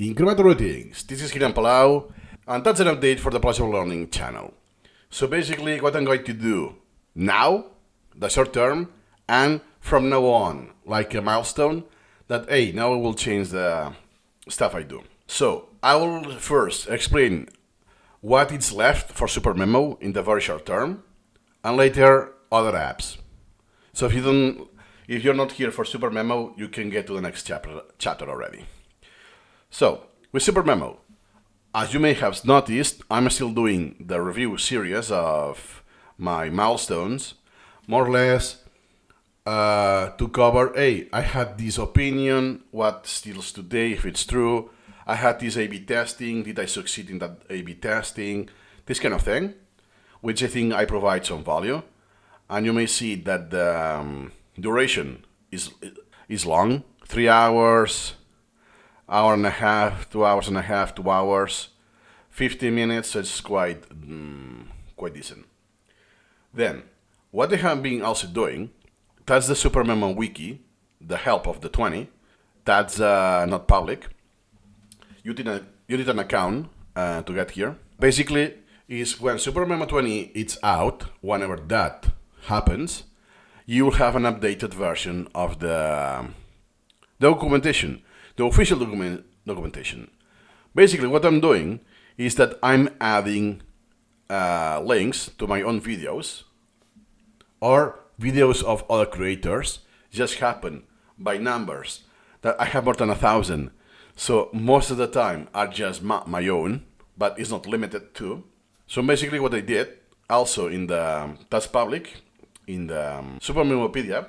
Incremental greetings, this is Hiram Palau, and that's an update for the Pleasurable Learning channel. So basically what I'm going to do now, the short term, and from now on, like a milestone, that hey, now I will change the stuff I do. So I will first explain what is left for SuperMemo in the very short term, and later other apps. So if you're not here for SuperMemo, you can get to the next chapter already. So, with SuperMemo, as you may have noticed, I'm still doing the review series of my milestones, more or less to cover, hey, I had this opinion, what still today, if it's true, I had this A-B testing, did I succeed in that A-B testing, this kind of thing, which I think I provide some value. And you may see that the duration is long, 3 hours, hour and a half, 2 hours and a half, 2 hours, 50 minutes, so it's quite decent. Then, what I have been also doing, that's the SuperMemo wiki, the help of the 20, that's not public. You need an account to get here. Basically, is when SuperMemo 20 is out, whenever that happens, you will have an updated version of the documentation. The official documentation. Basically, what I'm doing is that I'm adding links to my own videos or videos of other creators. Just happen by numbers that I have more than 1,000. So most of the time are just my own, but it's not limited to. So basically, what I did also in the that's public in the SuperMemopedia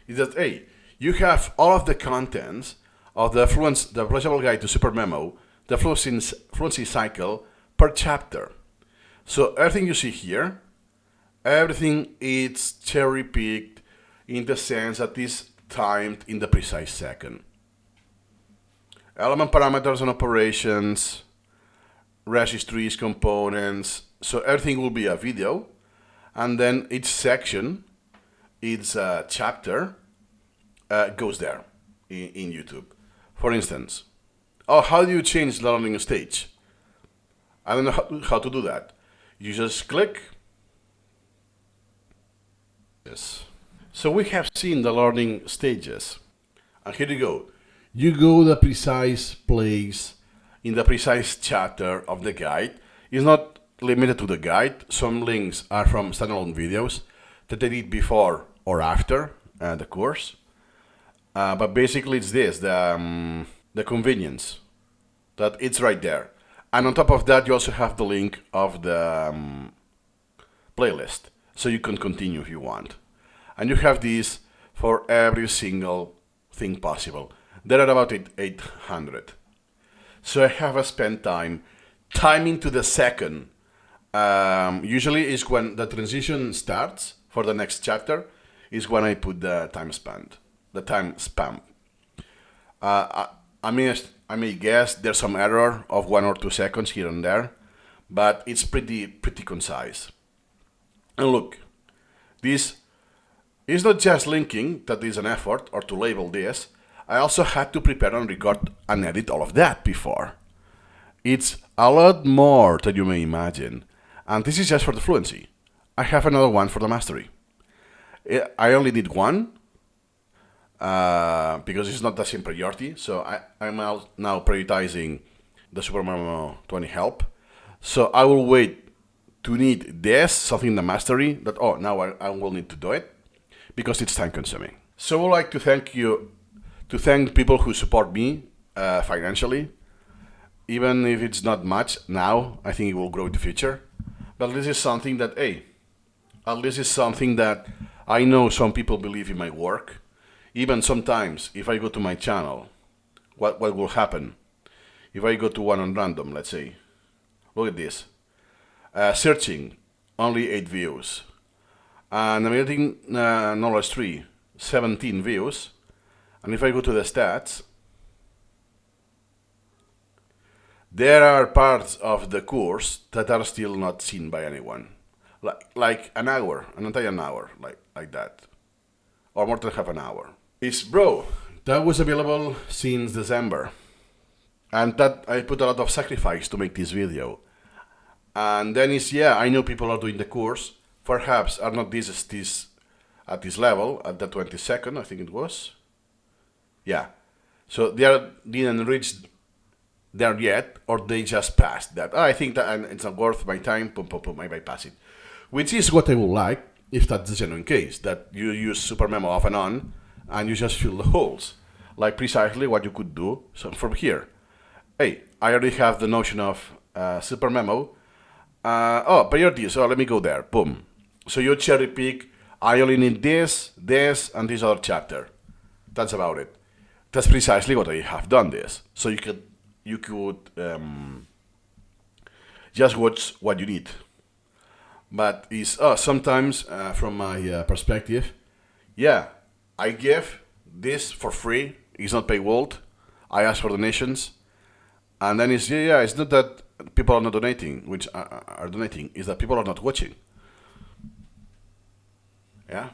is that hey, you have all of the contents of the Pleasurable Guide to SuperMemo, the fluency cycle per chapter. So everything you see here, everything is cherry-picked in the sense that is timed in the precise second. Element parameters and operations, registries, components, so everything will be a video, and then each section, each chapter goes there in YouTube. For instance, how do you change the learning stage? I don't know how to do that. You just click. Yes. So we have seen the learning stages. And here you go. You go the precise place in the precise chapter of the guide. It's not limited to the guide. Some links are from standalone videos that I did before or after the course. But basically it's this, the convenience, that it's right there. And on top of that, you also have the link of the playlist, so you can continue if you want. And you have this for every single thing possible. There are about 800. So I have spent time timing to the second. Usually is when the transition starts for the next chapter, is when I put the time spent. The time span. I may guess there's some error of 1 or 2 seconds here and there, but it's pretty concise. And look, this is not just linking, that is an effort, or to label this. I also had to prepare and record and edit all of that before. It's a lot more than you may imagine. And this is just for the fluency. I have another one for the mastery. I only did one, because it's not the same priority, so I'm now prioritizing the SuperMemo 20 help. So I will wait to need this, something in the mastery, that, now I will need to do it, because it's time consuming. So I would like to thank people who support me financially, even if it's not much now. I think it will grow in the future. But this is something that, at least it's something that I know some people believe in my work. Even sometimes, if I go to my channel, what will happen? If I go to one on random, let's say, look at this. Searching, only 8 views. And American Knowledge Tree, 17 views. And if I go to the stats, there are parts of the course that are still not seen by anyone. Like an hour, an entire hour, like that. Or more than half an hour. Bro, that was available since December. And that I put a lot of sacrifice to make this video. And then I know people are doing the course, perhaps are not this at this level, at the 22nd, I think it was. Yeah. So didn't reach there yet, or they just passed that. I think that and it's not worth my time, I bypass it. Which is what I would like, if that's the genuine case, that you use SuperMemo off and on, and you just fill the holes. Like precisely what you could do from here. Hey, I already have the notion of SuperMemo. Priorities, so let me go there, boom. So you cherry pick, I only need this, and this other chapter. That's about it. That's precisely what I have done this. So you could just watch what you need. But sometimes from my perspective, I give this for free. It's not paywalled. I ask for donations, and then it's not that people are not donating, which are donating, is that people are not watching. Yeah.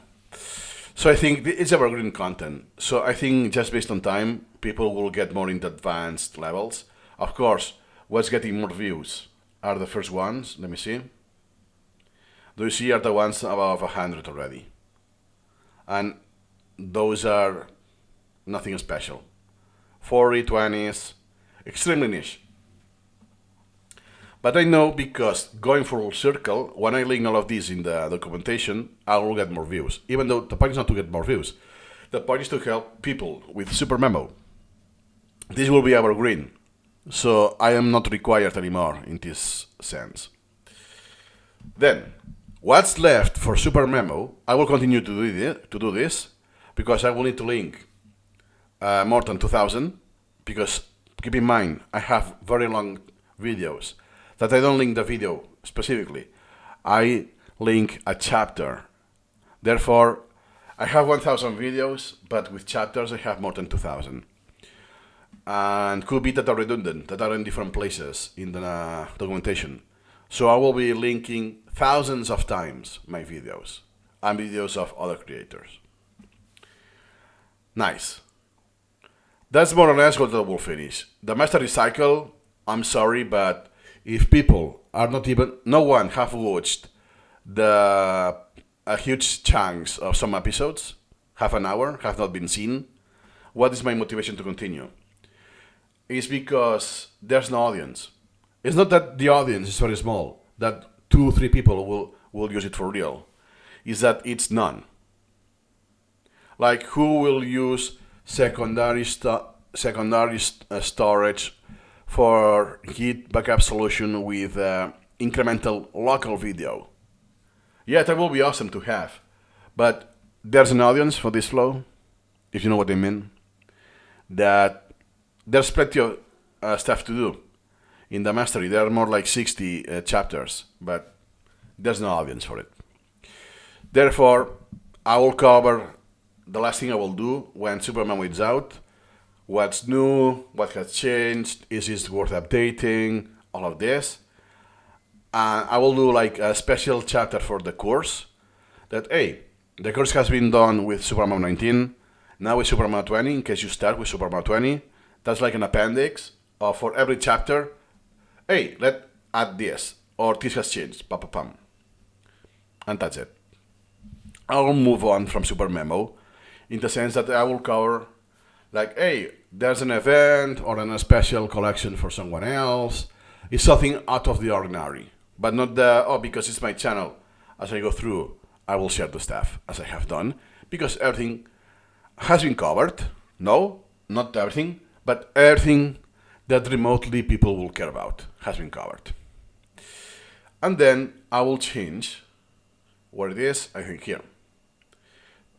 So I think it's evergreen content. So I think just based on time, people will get more into advanced levels. Of course, what's getting more views are the first ones. Let me see. Do you see are the ones above 100 already? And those are nothing special. 40, 20s, extremely niche. But I know because going full circle, when I link all of these in the documentation, I will get more views. Even though the point is not to get more views. The point is to help people with SuperMemo. This will be evergreen. So I am not required anymore in this sense. Then, what's left for SuperMemo, I will continue to do this because I will need to link more than 2,000, because keep in mind, I have very long videos that I don't link the video specifically. I link a chapter. Therefore, I have 1,000 videos, but with chapters I have more than 2,000. And could be that are redundant, that are in different places in the documentation. So I will be linking thousands of times my videos and videos of other creators. Nice. That's more or less what I will finish. The mastery cycle, I'm sorry, but if people are no one have watched a huge chunks of some episodes, half an hour, have not been seen, what is my motivation to continue? It's because there's no audience. It's not that the audience is very small, that 2 or 3 people will use it for real. It's that it's none. Like, who will use secondary storage for Git backup solution with incremental local video? Yeah, that will be awesome to have. But there's an audience for this flow, if you know what I mean. That there's plenty of stuff to do. In the mastery, there are more like 60 chapters, but there's no audience for it. Therefore, I will cover the last thing I will do when SuperMemo is out. What's new, what has changed, is it worth updating, all of this. And I will do like a special chapter for the course. That, hey, the course has been done with SuperMemo 19, now with SuperMemo 20, in case you start with SuperMemo 20. That's like an appendix for every chapter. Hey, let's add this, or this has changed, pam. And that's it. I will move on from SuperMemo in the sense that I will cover, like, hey, there's an event or a special collection for someone else. It's something out of the ordinary, but not because it's my channel. As I go through, I will share the stuff as I have done, because everything has been covered. No, not everything, but everything that remotely people will care about has been covered. And then I will change where it is, I think here,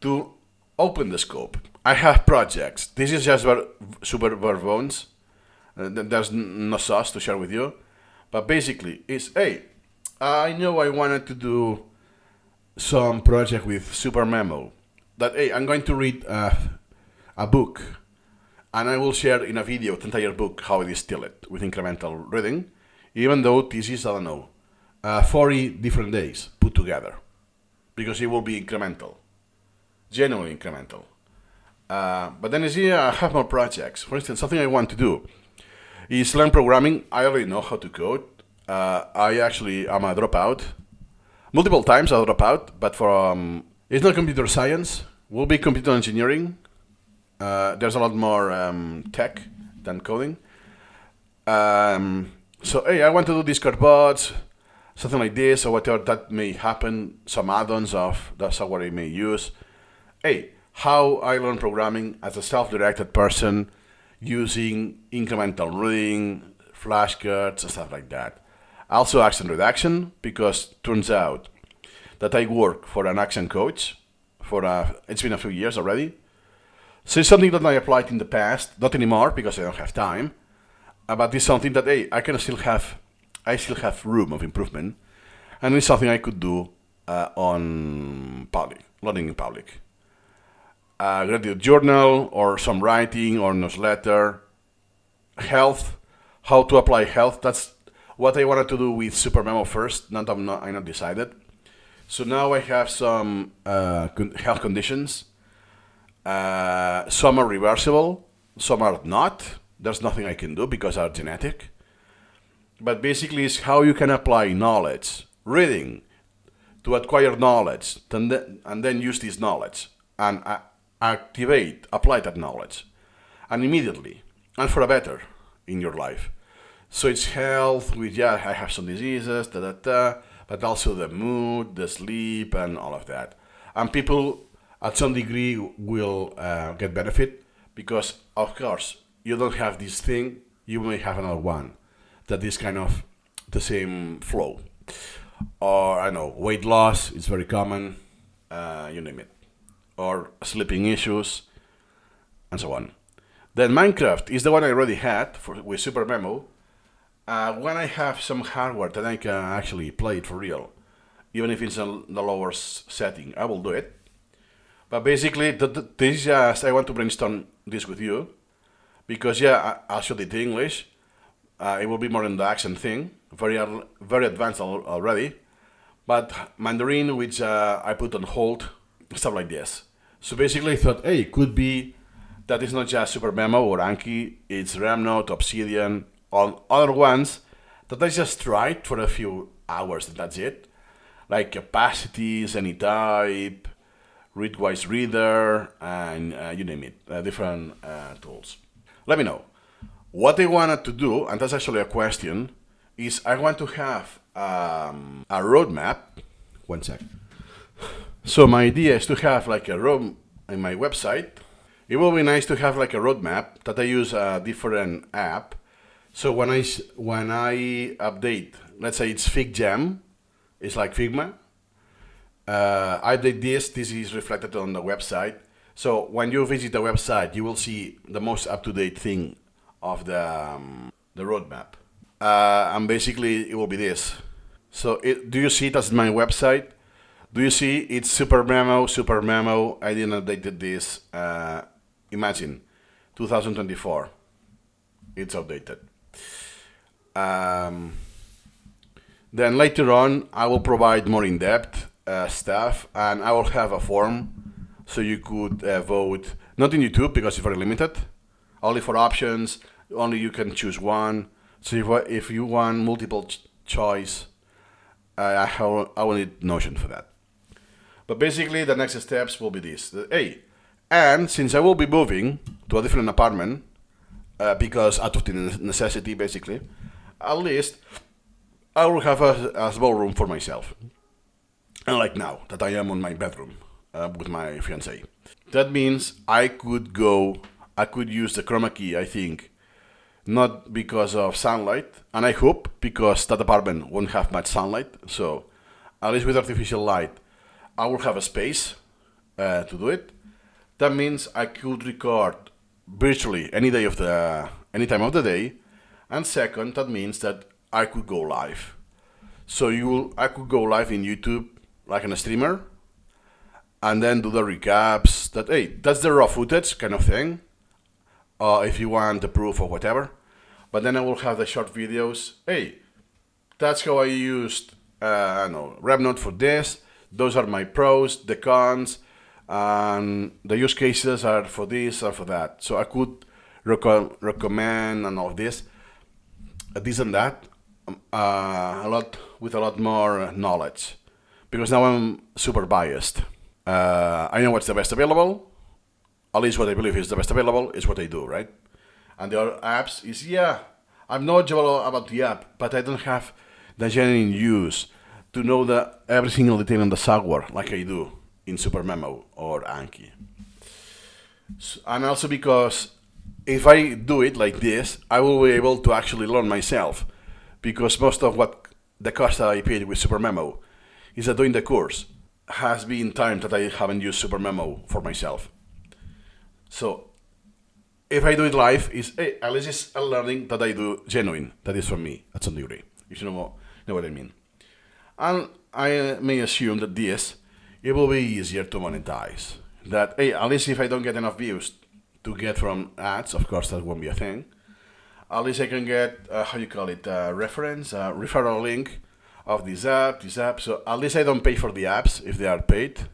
to open the scope. I have projects. This is just super bare bones. There's no sauce to share with you. But basically, it's, hey, I know I wanted to do some project with SuperMemo. That, hey, I'm going to read a book. And I will share in a video the entire book how I distill it with incremental reading, even though this is, 40 different days put together, because it will be incremental, genuinely incremental. But then I have more projects. For instance, something I want to do is learn programming. I already know how to code. I actually am a dropout. Multiple times I drop out, but for it's not computer science. Will be computer engineering. There's a lot more tech than coding. So hey, I want to do Discord bots, something like this, or whatever that may happen. Some add-ons of the software I may use. Hey, how I learn programming as a self-directed person using incremental reading, flashcards, and stuff like that. Also accent reduction, because turns out that I work for an accent coach it's been a few years already. So it's something that I applied in the past, not anymore because I don't have time. But it's something that hey, I still have room of improvement, and it's something I could do on public, learning in public. Gratitude journal or some writing or newsletter. Health, how to apply health. That's what I wanted to do with SuperMemo first. I'm not decided. So now I have some health conditions. Some are reversible, some are not. There's nothing I can do because are genetic. But basically, it's how you can apply knowledge, reading, to acquire knowledge, and then use this knowledge and apply that knowledge, and immediately, and for a better in your life. So it's health with, I have some diseases, but also the mood, the sleep, and all of that. And people, at some degree, will get benefit because, of course, you don't have this thing, you may have another one that is kind of the same flow. Or, I know, weight loss is very common, you name it. Or sleeping issues, and so on. Then Minecraft is the one I already had with SuperMemo. When I have some hardware that I can actually play it for real, even if it's in the lower setting, I will do it. But basically, this is just, I want to brainstorm this with you, because I'll show it in English. It will be more in the accent thing, very advanced already. But Mandarin, which I put on hold, stuff like this. So basically I thought, hey, it could be that it's not just SuperMemo or Anki, it's Remnote, Obsidian, on other ones that I just tried for a few hours and that's it. Like capacities, AnyType, Readwise Reader, and you name it, different tools. Let me know. What I wanted to do, and that's actually a question, is I want to have a roadmap. One sec. So my idea is to have like a road in my website. It will be nice to have like a roadmap that I use a different app. So when I update, let's say it's FigJam, it's like Figma. I update this is reflected on the website. So when you visit the website, you will see the most up-to-date thing of the roadmap. And basically it will be this. So do you see it as my website? Do you see it's SuperMemo? I didn't update this. Imagine 2024. It's updated. Then later on, I will provide more in-depth stuff, and I will have a form so you could vote. Not in YouTube because it's very limited. Only for options. Only you can choose one. So if you want multiple choice, I will need Notion for that. But basically, the next steps will be this. Hey, and since I will be moving to a different apartment, because out of the necessity, basically, at least I will have a small room for myself. Unlike now, that I am on my bedroom with my fiancée. That means I could use the chroma key, I think, not because of sunlight, and I hope because that apartment won't have much sunlight, so at least with artificial light, I will have a space to do it. That means I could record virtually any time of the day. And second, that means that I could go live. So I could go live in YouTube like a streamer, and then do the recaps. That's the raw footage kind of thing. If you want the proof or whatever. But then I will have the short videos. Hey, that's how I used Remnote for this. Those are my pros, the cons, and the use cases are for this or for that. So I could recommend and all of this. this and that, with a lot more knowledge, because now I'm super biased. I know what's the best available. At least what I believe is the best available is what I do, right? And the other apps is, yeah, I'm knowledgeable about the app, but I don't have the genuine use to know every single detail in the software like I do in SuperMemo or Anki. And also because if I do it like this, I will be able to actually learn myself, because most of what the cost that I paid with SuperMemo is that doing the course has been time that I haven't used SuperMemo for myself. So if I do it live, at least it's a learning that I do genuine, that is for me at some degree, if you know what I mean. And I may assume that it will be easier to monetize. That, at least if I don't get enough views to get from ads, of course that won't be a thing, at least I can get, referral link of this app. So at least I don't pay for the apps if they are paid,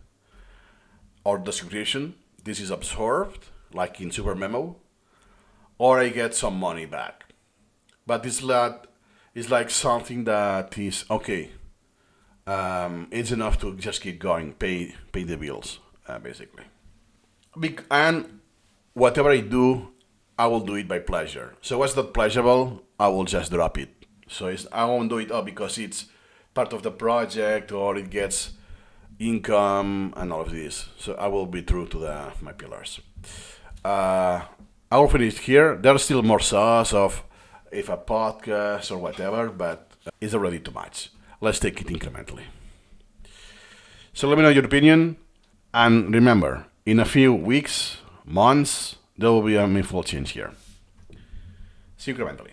or the subscription. This is absorbed, like in SuperMemo, or I get some money back. But it's like something that is, okay, it's enough to just keep going, pay the bills, basically. And whatever I do, I will do it by pleasure. So what's not pleasurable, I will just drop it. So I won't do it because it's part of the project or it gets income and all of this. So I will be true to my pillars. I will finish here. There's still more sauce of if a podcast or whatever, but it's already too much. Let's take it incrementally. So let me know your opinion. And remember, in a few weeks, months, there will be a meaningful change here. See you incrementally.